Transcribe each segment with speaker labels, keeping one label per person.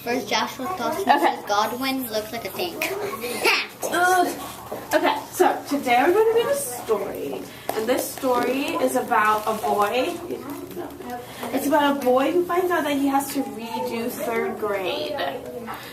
Speaker 1: First Joshua Dawson says Godwin looks like a tank.
Speaker 2: Okay, so today we're going to read a story. And this story is about a boy. It's about a boy who finds out that he has to redo 3rd grade.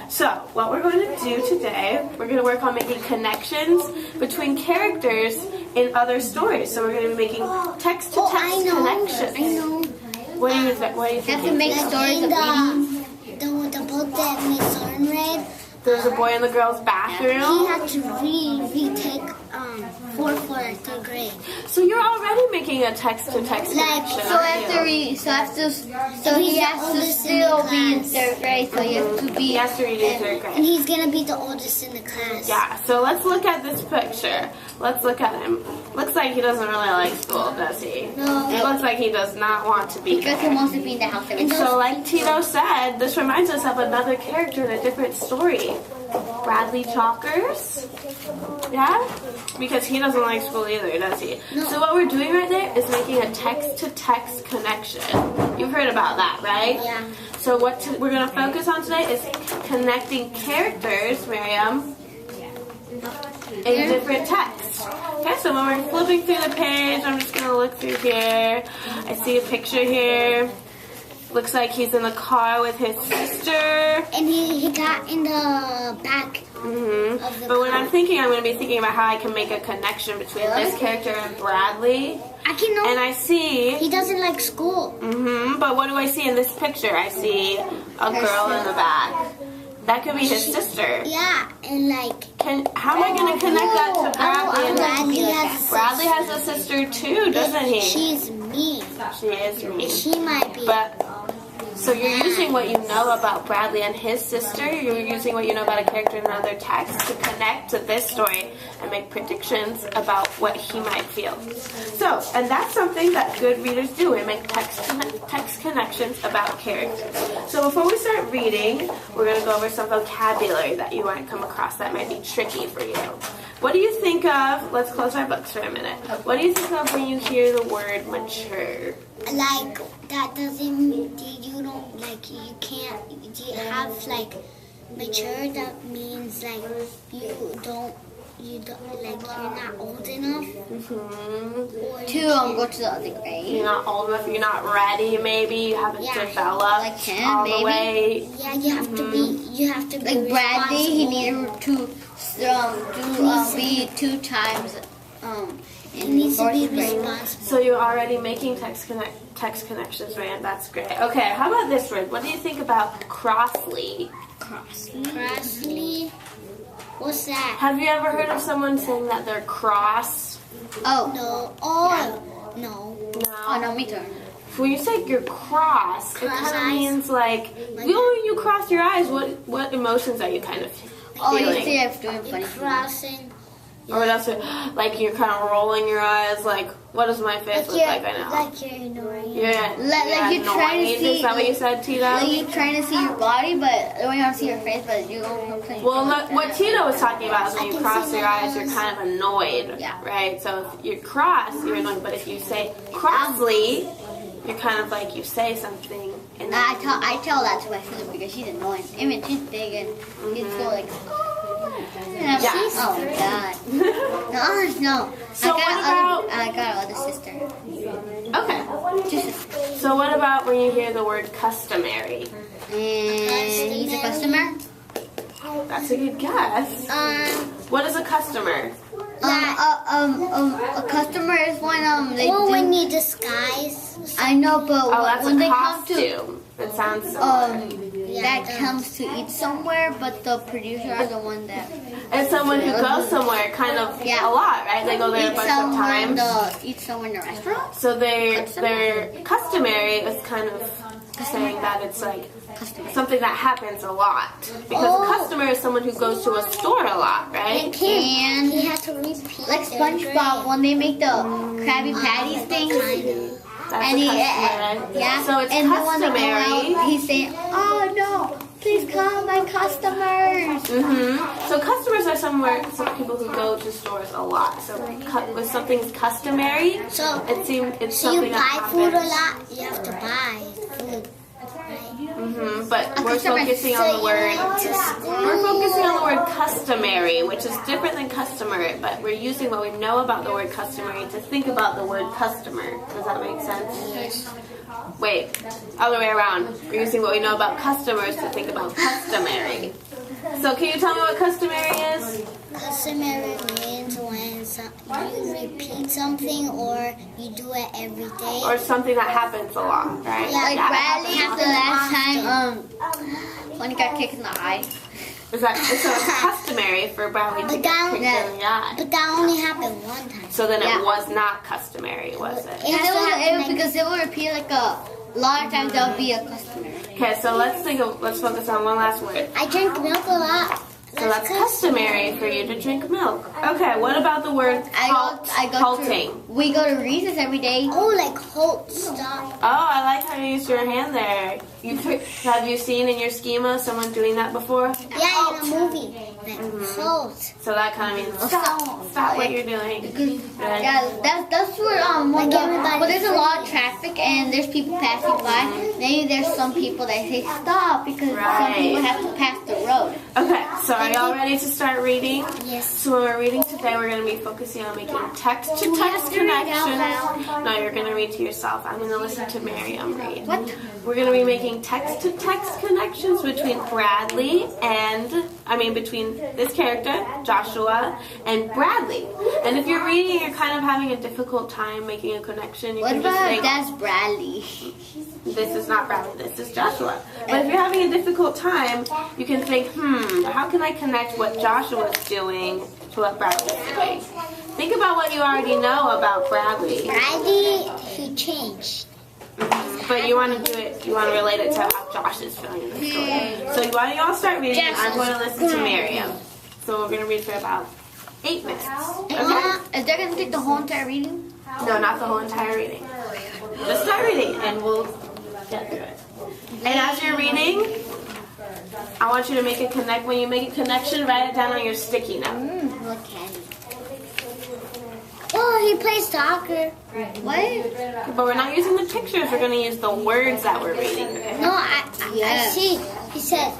Speaker 2: So, what we're going to do today, we're going to work on making connections between characters in other stories. So we're going to be making text-to-text connections.
Speaker 1: I know.
Speaker 2: What do you think?
Speaker 1: You have to make stories of reading.
Speaker 3: The book that Miss Thorne read.
Speaker 2: There's a boy in the girls' bathroom.
Speaker 3: He had to retake 4 for 3rd grade.
Speaker 2: So you're already making a text-to-text connection.
Speaker 1: So he has to still be in 3rd grade. So he has to
Speaker 2: read in 3rd grade.
Speaker 3: And he's gonna be the oldest in the class.
Speaker 2: Yeah. So let's look at this picture. Let's look at him. Looks like he doesn't really like school, does he?
Speaker 3: No.
Speaker 2: It looks like he does not want to be
Speaker 1: because
Speaker 2: there.
Speaker 1: he wants to be in the house every day.
Speaker 2: So like Tito said, this reminds us of another character in a different story. Bradley Chalkers. Yeah? Because he doesn't like school either, does he?
Speaker 3: No.
Speaker 2: So what we're doing right there is making a text-to-text connection. You've heard about that, right?
Speaker 3: Yeah.
Speaker 2: So what we're going to focus on today is connecting characters, Miriam, in different texts. Okay, so when we're flipping through the page, I'm just going to look through here. I see a picture here. Looks like he's in the car with his sister.
Speaker 3: And he got in the back of the
Speaker 2: But when
Speaker 3: car.
Speaker 2: I'm going to be thinking about how I can make a connection between this character and Bradley.
Speaker 3: I can know.
Speaker 2: And I see...
Speaker 3: He doesn't like school.
Speaker 2: But what do I see in this picture? I see a girl in the back. That could be his sister.
Speaker 3: Yeah, and like...
Speaker 2: How am I going to connect that to Bradley?
Speaker 3: Bradley has
Speaker 2: has a sister too, doesn't he?
Speaker 3: She's mean.
Speaker 2: She is mean.
Speaker 3: She might be.
Speaker 2: But so you're using what you know about Bradley and his sister. You're using what you know about a character in another text to connect to this story and make predictions about what he might feel. So, and that's something that good readers do. We make text connections about characters. So before we start reading, we're going to go over some vocabulary that you might come across that might be tricky for you. What do you think of, let's close our books for a minute. What do you think of when you hear the word mature?
Speaker 3: Like, that doesn't mean you don't, like, you can't, you have, like, mature, that means, like, you don't, like, you're not old enough.
Speaker 1: To go to the other grade.
Speaker 2: You're not old enough, you're not ready, maybe, you haven't developed
Speaker 1: like him,
Speaker 2: all
Speaker 1: maybe.
Speaker 2: the way.
Speaker 3: Yeah, you have to be
Speaker 1: like Bradley, he needed to be 2 times
Speaker 3: He needs to be responsible.
Speaker 2: So you're already making text connections, Rand. That's great. Okay, how about this word? What do you think about crossly?
Speaker 3: Crossly? What's that?
Speaker 2: Have you ever heard of someone saying that they're cross?
Speaker 1: Oh.
Speaker 3: No. Oh, no.
Speaker 1: Oh, no, me too.
Speaker 2: When you say you're cross, it
Speaker 3: Cross
Speaker 2: kind of
Speaker 3: eyes?
Speaker 2: means like, when you cross your eyes, what emotions are you kind of
Speaker 1: Oh, you
Speaker 2: feeling?
Speaker 1: see, I'm doing funny.
Speaker 3: Crossing.
Speaker 2: Or what else? Like you're kind of rolling your eyes. Like, what does my face look like right now?
Speaker 3: Like you're ignoring.
Speaker 2: Yeah.
Speaker 1: Like you're trying to see.
Speaker 2: Is that what you said, Tito?
Speaker 1: Like you're trying to see your body, but you don't want to see your face, but you don't.
Speaker 2: Well, look, what Tito was talking about is when
Speaker 3: I
Speaker 2: you
Speaker 3: can
Speaker 2: cross
Speaker 3: see
Speaker 2: your
Speaker 3: my
Speaker 2: eyes, you're
Speaker 3: nose.
Speaker 2: kind of annoyed.
Speaker 1: Yeah.
Speaker 2: Right? So if you cross, you're annoyed. But if you say crossly, you're kind of like you say something. And
Speaker 1: I tell that to my sister because she's annoying. I mean, she's big and she's so like.
Speaker 2: Yeah.
Speaker 1: Oh my god. No.
Speaker 2: So
Speaker 1: I got another sister.
Speaker 2: Okay. So what about when you hear the word customary?
Speaker 1: And he's a customer.
Speaker 2: That's a good guess. What is a customer?
Speaker 1: A customer is when they
Speaker 3: Well,
Speaker 1: do.
Speaker 3: when you disguise.
Speaker 1: I know, but
Speaker 2: Oh, that's
Speaker 1: when
Speaker 2: a
Speaker 1: they come to
Speaker 2: costume. It sounds similar.
Speaker 1: that comes to eat somewhere, but the producer are the one that
Speaker 2: It's someone who goes somewhere kind of a lot, right? They go there a bunch of times.
Speaker 1: eat somewhere in the restaurant.
Speaker 2: So their customary is kind of saying that it's like something that happens a lot. Because a customer is someone who goes to a store a lot, right?
Speaker 1: And
Speaker 3: He had to repeat.
Speaker 1: like SpongeBob when they make the Krabby Patties things.
Speaker 2: That's
Speaker 1: And
Speaker 2: a
Speaker 1: he,
Speaker 2: customer.
Speaker 1: yeah,
Speaker 2: So it's
Speaker 1: and then when they go
Speaker 2: customary.
Speaker 1: out, he's saying, "Oh no, please call my customers."
Speaker 2: So customers are some people who go to stores a lot. So when something's customary,
Speaker 3: So
Speaker 2: it's
Speaker 3: you
Speaker 2: something that
Speaker 3: buy food a
Speaker 2: happens.
Speaker 3: lot. You have to buy food, right?
Speaker 2: But we're focusing on the word. We're focusing on the word customary, which is different than customary, but we're using what we know about the word customary to think about the word customer. Does that make sense?
Speaker 3: Yes.
Speaker 2: Wait, other way around. We're using what we know about customers to think about customary. So can you tell me what customary is?
Speaker 3: Customary means when you repeat something or you do it every day.
Speaker 2: Or something that happens a lot, right?
Speaker 3: Yeah,
Speaker 1: Like Bradley,
Speaker 3: happens
Speaker 1: the last time when he got kicked in the eye.
Speaker 2: Is that so? It's customary for Bradley to
Speaker 3: But
Speaker 2: get
Speaker 3: that,
Speaker 2: kicked in the eye.
Speaker 3: but that only happened one time.
Speaker 2: So then
Speaker 1: Yeah.
Speaker 2: it was not customary, was it?
Speaker 3: It has to happen like-
Speaker 1: Because it will repeat like a lot of times. There'll be a customer.
Speaker 2: Okay, so let's focus on one last word.
Speaker 3: I drink milk a lot.
Speaker 2: So that's customary for you to drink milk. Okay, what about the word halting?
Speaker 1: We go to recess every day.
Speaker 3: Oh, like hold, stop.
Speaker 2: Oh, I like how you used your hand there. Have you seen in your schema someone doing that before?
Speaker 3: Yeah, in a movie. Like hold.
Speaker 2: So that kind of means stop what you're doing. Good.
Speaker 1: Yeah, that's where
Speaker 3: Like everybody-
Speaker 1: but there's a lot of traffic and there's people passing by. Maybe there's some people that say stop because some
Speaker 2: Right.
Speaker 1: people have to pass the road.
Speaker 2: Okay, so are y'all ready to start reading?
Speaker 3: Yes.
Speaker 2: So when we're reading today, we're going to be focusing on making text-to-text connections. No, you're going to read to yourself. I'm going to listen to Miriam read.
Speaker 1: What?
Speaker 2: We're going to be making text-to-text connections between between this character, Joshua, and Bradley. And if you're reading, you're kind of having a difficult time making a connection. You
Speaker 1: What
Speaker 2: can just
Speaker 1: about
Speaker 2: think,
Speaker 1: that's Bradley?
Speaker 2: this is not Bradley, this is Joshua. But if you're having a difficult time, you can think, how can I connect what Joshua's doing to what Bradley's doing? Think about what you already know about Bradley.
Speaker 3: Bradley, he changed.
Speaker 2: But you want to do it, you want to relate it to how Josh is feeling in the story. So why don't y'all start reading and I'm going to listen to Miriam. So we're going to read for about 8 minutes. Okay?
Speaker 1: Is that gonna take the whole entire reading?
Speaker 2: No, not the whole entire reading. Just start reading and we'll get through it. And as you're reading, I want you to make a connect. When you make a connection, write it down on your sticky note.
Speaker 1: Look at it.
Speaker 3: Oh, he plays soccer.
Speaker 1: What?
Speaker 2: But we're not using the pictures. We're going to use the words that we're reading. Okay?
Speaker 3: No, I
Speaker 1: Yeah.
Speaker 3: see. He said,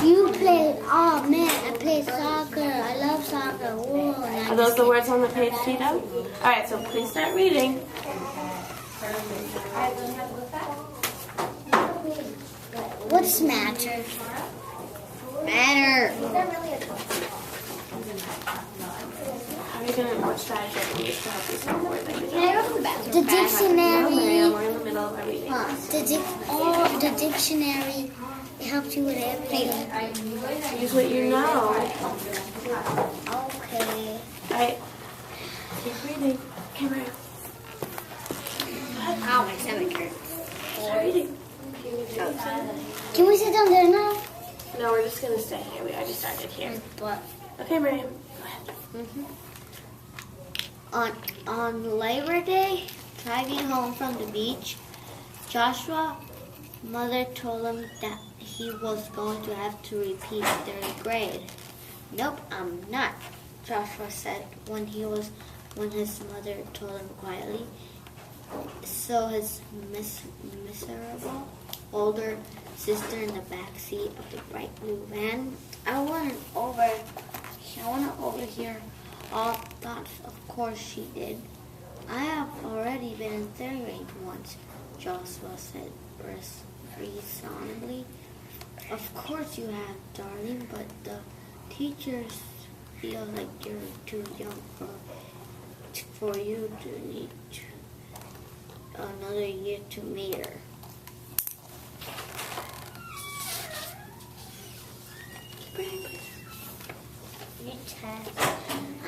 Speaker 3: you play, oh man, I play soccer. I love soccer. Whoa,
Speaker 2: Are those the words on the page, Tito? All right, so please start reading.
Speaker 3: What's matter?
Speaker 1: Matter.
Speaker 2: How are you going to, what strategy are you use to help you solve a word that you
Speaker 1: Can I
Speaker 2: don't?
Speaker 1: go to the bathroom?
Speaker 3: The
Speaker 2: No,
Speaker 3: dictionary.
Speaker 2: Miriam, we're in the middle of our reading.
Speaker 3: The dictionary. It helps you with everything.
Speaker 2: Use what you know.
Speaker 3: Okay.
Speaker 2: All right. Keep reading. Okay, Miriam.
Speaker 1: Oh, my stomach hurts.
Speaker 2: Start reading.
Speaker 3: Can we sit down there now?
Speaker 2: No, we're just going to stay here. We already started here.
Speaker 3: But
Speaker 2: Okay, Miriam. Go ahead.
Speaker 1: On Labor Day, driving home from the beach, Joshua' mother told him that he was going to have to repeat third grade. Nope, I'm not, Joshua said when his mother told him quietly. So his miserable older sister in the back seat of the bright blue van. I want to overhear all thoughts. Of course she did. I have already been in third grade once, Joshua said reasonably. Of course you have, darling, but the teachers feel like you're too young for you to need another year to meet her.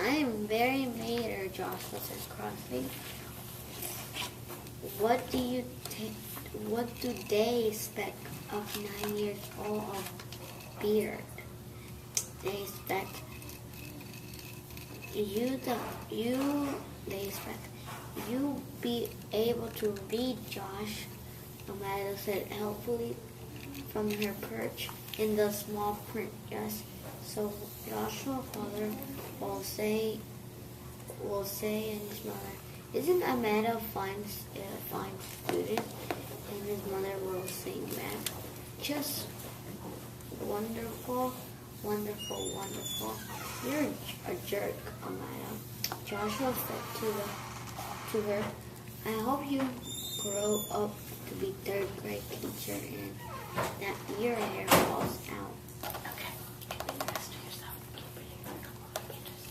Speaker 1: I am very mater, Joshua said crossly. What do they expect of 9 years old of beard? They expect you be able to read, Josh, Amanda said helpfully from her perch in the small print. Yes, so Joshua's father will say and his mother, isn't Amanda a fine student? And his mother will say back, just wonderful, wonderful, wonderful. You're a jerk, Amaya. Joshua said to her, I hope you grow up to be third grade teacher and that your hair falls out.
Speaker 2: Okay. Keep the rest to yourself. Keep reading a couple of pages.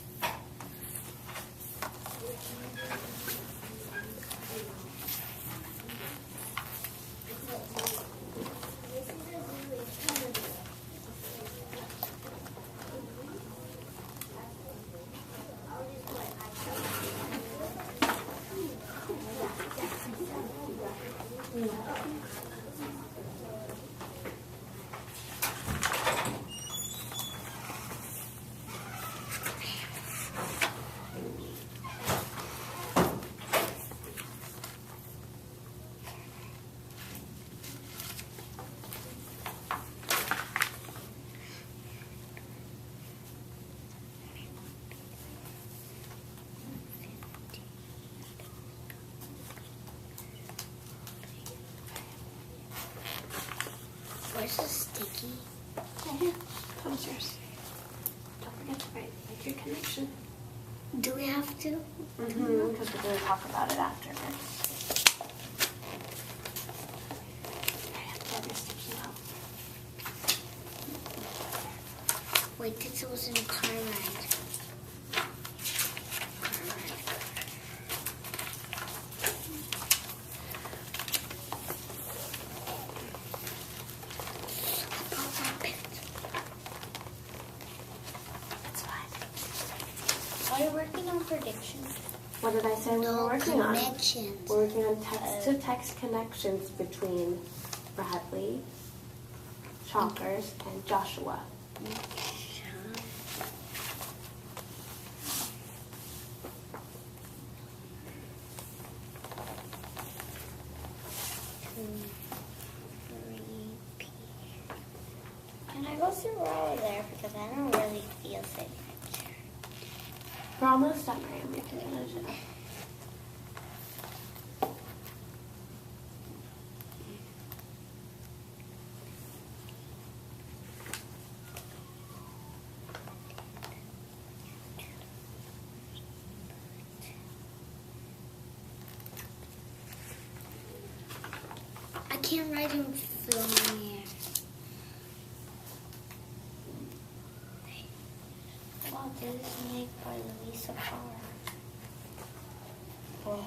Speaker 3: Where's the sticky?
Speaker 2: Right here. That was yours. Don't forget to write like your connection.
Speaker 3: Do we have to?
Speaker 2: Because we're going to talk about it after. Have your sticky note.
Speaker 3: Wait, this was in a car ride.
Speaker 2: It's fine.
Speaker 1: Are you working on predictions?
Speaker 2: What did I say we were working on?
Speaker 3: Connections.
Speaker 2: We're working on text-to-text connections between Bradley, Chalkers, and Joshua.
Speaker 1: Can I go through all of there because I don't really feel safe.
Speaker 2: We're almost done, Miriam. You can finish it.
Speaker 3: I can't write in flowing air.
Speaker 1: Wow, this is made by Lisa Farr. Whoa.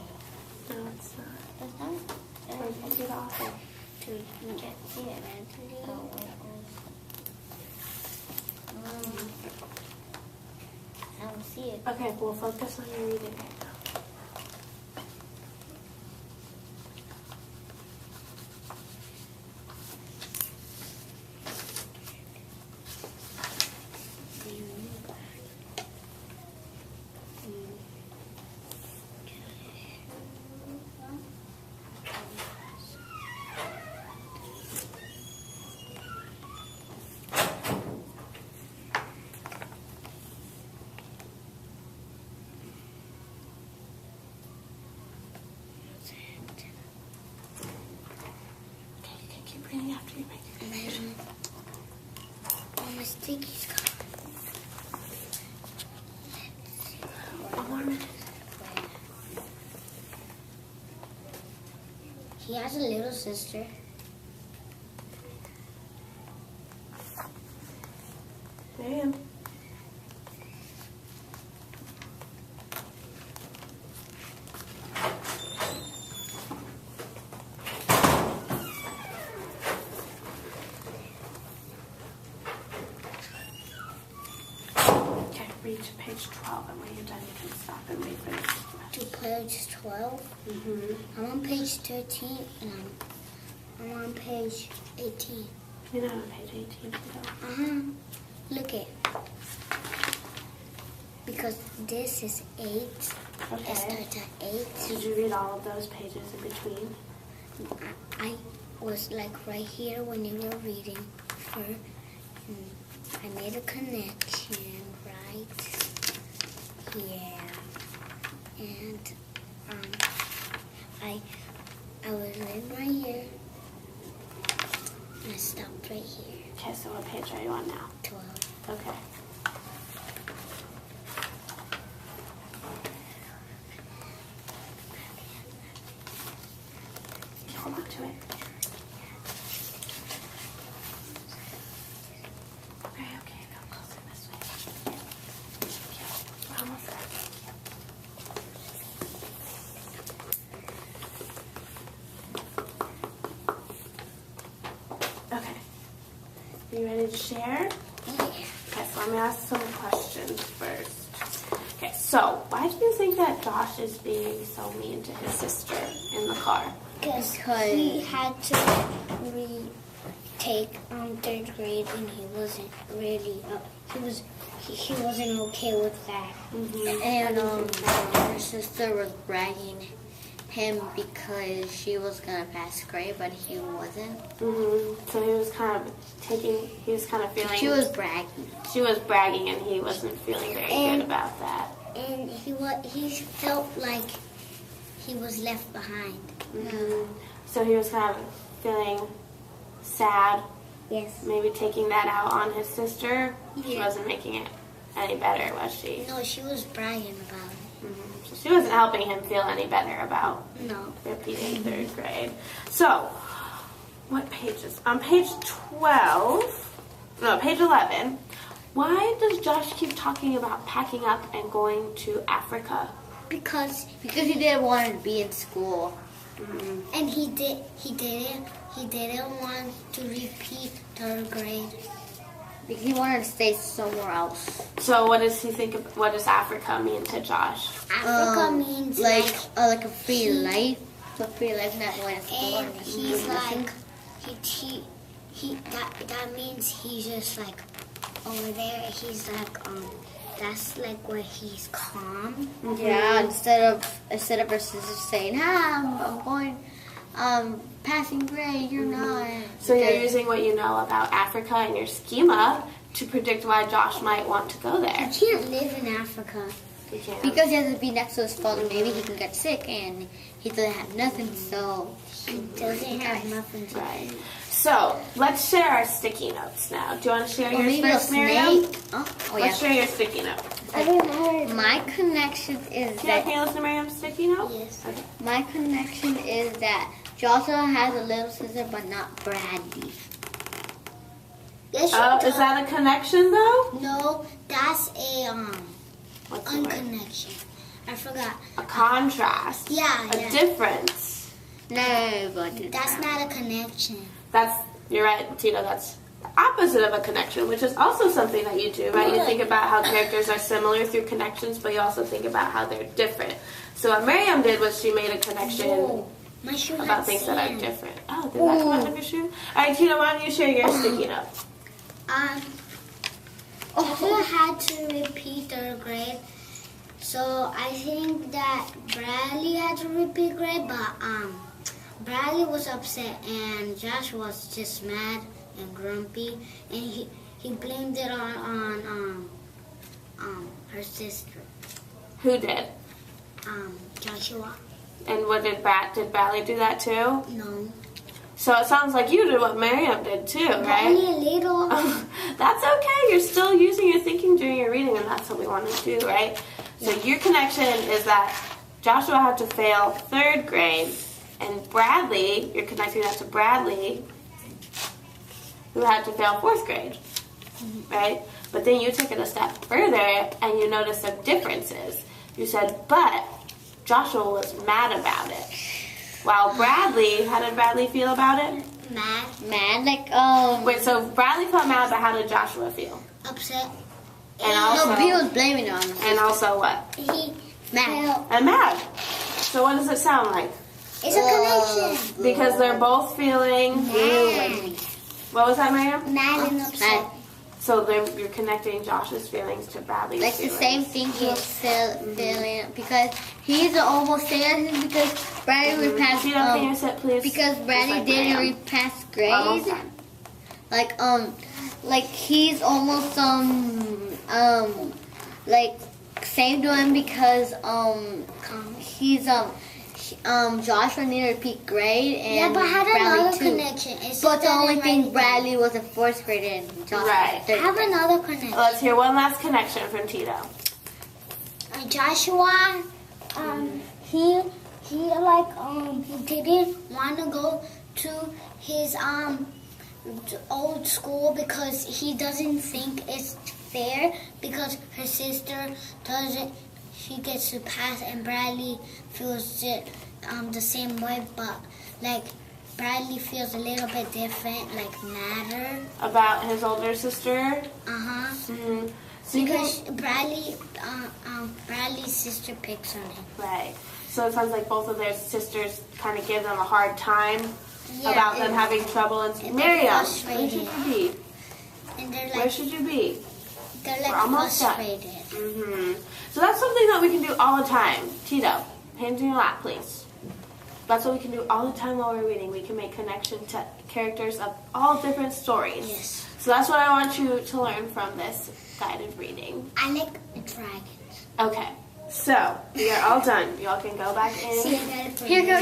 Speaker 2: No, it's not.
Speaker 1: It's not.
Speaker 2: Where's the author?
Speaker 1: To get see it, man. Oh, wait, I don't see it.
Speaker 2: Okay, we'll focus on your reading right now. Okay, you can keep reading after you make your connection.
Speaker 3: Oh, my sticky's gone.
Speaker 2: One more minute.
Speaker 3: He has a little sister.
Speaker 2: Miriam. Okay, read to page 12, and when you're done, you can stop and wait for the rest.
Speaker 3: To page 12.
Speaker 2: Mm-hmm.
Speaker 3: I'm on page 13 and I'm on page 18.
Speaker 2: You're not on page 18 still.
Speaker 3: Uh-huh. Look it. Because this is 8. It
Speaker 2: Okay.
Speaker 3: starts at 8.
Speaker 2: Did you read all of those pages in between?
Speaker 3: I was like right here when you were reading her. I made a connection right here. And I was in right here. I stopped right here.
Speaker 2: Okay, so what page are you on now?
Speaker 3: 12.
Speaker 2: Okay. Hold on to it. Okay, come closer this way. Okay, we're almost there. Okay. Are you ready to share?
Speaker 3: Yeah.
Speaker 2: Okay, so let me ask some questions first. Okay, so why do you think that Josh is being so mean to his sister in the car?
Speaker 3: Because he had to retake 3rd grade, and he wasn't really he wasn't okay with that.
Speaker 1: And her sister was bragging him because she was gonna pass grade, but he wasn't.
Speaker 2: So he was kind of feeling.
Speaker 1: She was bragging.
Speaker 2: She was bragging, and he wasn't feeling very good about that.
Speaker 3: And he felt like he was left behind.
Speaker 2: So he was kind of feeling sad,
Speaker 3: Yes.
Speaker 2: maybe taking that out on his sister. She
Speaker 3: Yeah.
Speaker 2: wasn't making it any better, was she?
Speaker 3: No, she was bragging about it.
Speaker 2: So she wasn't helping him feel any better about
Speaker 3: No.
Speaker 2: repeating 3rd grade. So, what pages? On page page 11, why does Josh keep talking about packing up and going to Africa?
Speaker 3: Because
Speaker 1: Because he didn't want to be in school.
Speaker 3: and he didn't want to repeat 3rd grade.
Speaker 1: Because he wanted to stay somewhere else.
Speaker 2: So what does he think? What does Africa mean to Josh?
Speaker 3: Africa means
Speaker 1: like a free life. So free life, not going to school.
Speaker 3: and he's like that means he's just like over there. He's like that's like where he's calm.
Speaker 1: Yeah, instead of her sister saying, I'm going passing grade, you're not.
Speaker 2: So you're using what you know about Africa and your schema to predict why Josh might want to go there.
Speaker 3: You can't live in Africa.
Speaker 2: You can't.
Speaker 1: Because he has to be next to his father, maybe he can get sick and he doesn't have nothing, so
Speaker 3: He doesn't have nothing to
Speaker 2: Right. So let's share our sticky notes now. Do you want to share
Speaker 1: or
Speaker 2: yours
Speaker 1: maybe a
Speaker 2: first, Miriam?
Speaker 1: snake. Oh
Speaker 2: Let's
Speaker 1: yeah.
Speaker 2: share your sticky note.
Speaker 3: I don't know.
Speaker 1: My connection is
Speaker 2: Can
Speaker 1: that
Speaker 2: you listen to Miriam's sticky note?
Speaker 3: Yes.
Speaker 2: Okay.
Speaker 1: my connection is that Joshua has a little sister, but not Bradley.
Speaker 3: Yes,
Speaker 2: Is that a connection though?
Speaker 3: No, that's a
Speaker 2: What's the word?
Speaker 3: unconnection. I forgot.
Speaker 2: A contrast.
Speaker 3: Yeah,
Speaker 2: A
Speaker 3: yeah.
Speaker 2: difference.
Speaker 1: No, but
Speaker 3: That's not a connection.
Speaker 2: You're right, Tina, that's the opposite of a connection, which is also something that you do, right? You think about how characters are similar through connections, but you also think about how they're different. So what Miriam did was she made a connection
Speaker 3: Whoa, my shoe
Speaker 2: about
Speaker 3: had
Speaker 2: things that are
Speaker 3: sand.
Speaker 2: different. Oh, did that come out of your shoe? All right, Tina, why don't you share your sticky note?
Speaker 3: Joshua had to repeat 3rd grade, so I think that Bradley had to repeat grade, but Bradley was upset and Josh was just mad and grumpy, and he blamed it on her sister,
Speaker 2: Who did?
Speaker 3: Joshua.
Speaker 2: And what did Bradley do that too?
Speaker 3: No,
Speaker 2: So it sounds like you did what Miriam did too, right?
Speaker 3: only a little.
Speaker 2: That's okay. You're still using your thinking during your reading, and that's what we want to do, right? So your connection is that Joshua had to fail 3rd grade, and Bradley, you're connecting that to Bradley, who had to fail 4th grade, right? But then you took it a step further, and you noticed some differences. You said, but Joshua was mad about it. While Bradley, how did Bradley feel about it?
Speaker 3: Mad,
Speaker 1: like
Speaker 2: Wait, so Bradley felt mad, but how did Joshua feel?
Speaker 3: upset.
Speaker 2: And also,
Speaker 1: no, he was blaming it on us.
Speaker 2: and also what?
Speaker 3: He
Speaker 1: Mad.
Speaker 3: felt
Speaker 2: And mad. So what does it sound like?
Speaker 3: it's a connection.
Speaker 2: Because they're both feeling.
Speaker 3: Mad,
Speaker 2: What was that, Miriam?
Speaker 3: mad and upset.
Speaker 2: So you're connecting Josh's feelings to Bradley's
Speaker 1: Like the
Speaker 2: feelings.
Speaker 1: same thing he was feeling because he's almost saying this because Bradley would pass
Speaker 2: Tina, can you sit, please?
Speaker 1: because
Speaker 2: Just
Speaker 1: Bradley
Speaker 2: like
Speaker 1: didn't
Speaker 2: Miriam.
Speaker 1: repass
Speaker 2: Almost
Speaker 1: grade.
Speaker 2: done.
Speaker 1: Like he's almost like same to him because Joshua needed to repeat grade, and
Speaker 3: Yeah, but I had
Speaker 1: Bradley
Speaker 3: another
Speaker 1: too.
Speaker 3: connection. It's
Speaker 1: But
Speaker 3: just
Speaker 1: the
Speaker 3: that
Speaker 1: only
Speaker 3: I
Speaker 1: thing,
Speaker 3: write-
Speaker 1: Bradley was a 4th grader and Joshua
Speaker 2: Right.
Speaker 1: was a 3rd
Speaker 3: I have
Speaker 1: grader.
Speaker 3: another connection.
Speaker 2: Let's hear one last connection from Tito.
Speaker 3: Joshua, he didn't want to go to his old school because he doesn't think it's fair because her sister doesn't. She gets to pass, and Bradley feels it the same way, but like Bradley feels a little bit different, like madder.
Speaker 2: About his older sister.
Speaker 3: Mm-hmm.
Speaker 2: So you
Speaker 3: Because Bradley's sister picks on him.
Speaker 2: right. So it sounds like both of their sisters kind of give them a hard time
Speaker 3: Yeah,
Speaker 2: about them
Speaker 3: and-
Speaker 2: having trouble. And
Speaker 3: and they're
Speaker 2: Miriam, where
Speaker 3: frustrated.
Speaker 2: should you be?
Speaker 3: And they're
Speaker 2: Where
Speaker 3: like
Speaker 2: should you be?
Speaker 3: they're
Speaker 2: We're almost done.
Speaker 3: frustrated.
Speaker 2: Mm-hmm. So that's something that we can do all the time. Tito, hands in your lap, please. That's what we can do all the time while we're reading. We can make connection to characters of all different stories.
Speaker 3: Yes.
Speaker 2: So that's what I want you to learn from this guided reading.
Speaker 3: I like dragons.
Speaker 2: Okay. So we are all done. You all can go back in.
Speaker 3: See, I got it for
Speaker 1: Here
Speaker 3: you.
Speaker 1: goes